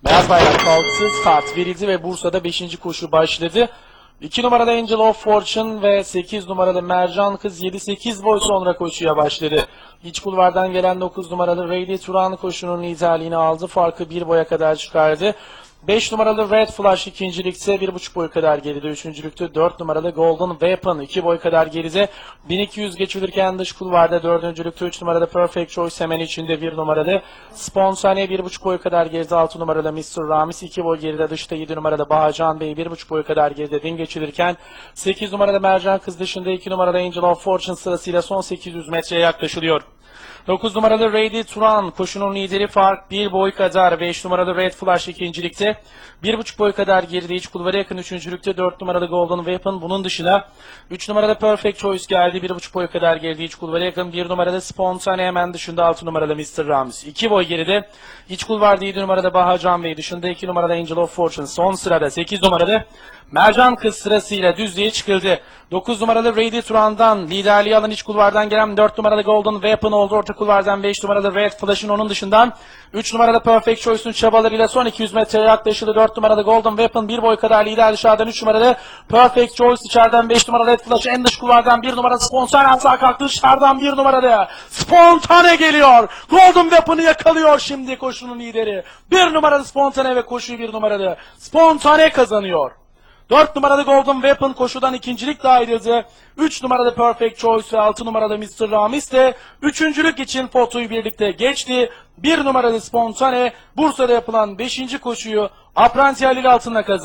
Beyaz bayrak kalktı, start verildi ve Bursa'da 5. koşu başladı. 2 numarada Angel of Fortune ve 8 numaralı Mercan Kız 7-8 boy sonra koşuya başladı. İç kulvardan gelen 9 numaralı Rady Turan koşunun liderliğini aldı. Farkı 1 boya kadar çıkardı. 5 numaralı Red Flash ikincilikte 1,5 boy kadar geride. Üçüncülükte 4 numaralı Golden Weapon 2 boy kadar geride. 1200 geçilirken dış kulvarda dördüncülükte 3 numaralı Perfect Choice hemen içinde 1 numaralı Spontane 1,5 boy kadar geride. 6 numaralı Mr. Ramis 2 boy geride. Dışta 7 numaralı Bahacan Bey 1,5 boy kadar geride. Din geçilirken 8 numaralı Mercan Kız dışında 2 numaralı Angel of Fortune sırasıyla son 800 metreye yaklaşılıyor. 9 numaralı Rady Turan koşunun lideri, fark 1 boy kadar. 5 numaralı Red Flash ikincilikte 1,5 boy kadar geride. İç kulvara yakın üçüncülükte 4 numaralı Golden Weapon. Bunun dışına 3 numaralı Perfect Choice geldi. 1,5 boy kadar geride. İç kulvara yakın 1 numaralı Spontane hemen dışında 6 numaralı Mr. Rams. 2 boy geride. İç kulvarda 7 numarada Bahacan Bey dışında 2 numaralı Angel of Fortune. Son sırada 8 numaralı Mercan Kız sırasıyla düzlüğe çıkıldı. 9 numaralı Rady Turan'dan liderliği alan iç kulvardan gelen 4 numaralı Golden Weapon oldu. Orta kulvardan 5 numaralı Red Flash'ın onun dışından 3 numaralı Perfect Choice'un çabalarıyla son 200 metreye yaklaşıldı. 4 numaralı Golden Weapon 1 boy kadar lider, dışarıdan 3 numaralı Perfect Choice, içeriden 5 numaralı Red Flash, en dış kulvardan 1 numaralı Spontane sağ kalktı, dışarıdan 1 numaralı Spontane geliyor. Golden Weapon'ı yakalıyor şimdi koşunun lideri. 1 numaralı Spontane ve koşuyu 1 numaralı Spontane kazanıyor. 4 numaralı Golden Weapon koşudan ikincilikle ayrıldı. 3 numaralı Perfect Choice ve 6 numaralı Mr. Ramis de üçüncülük için fotoyu birlikte geçti. 1 numaralı Spontane Bursa'da yapılan 5. koşuyu Apprenti Halil altında kazandı.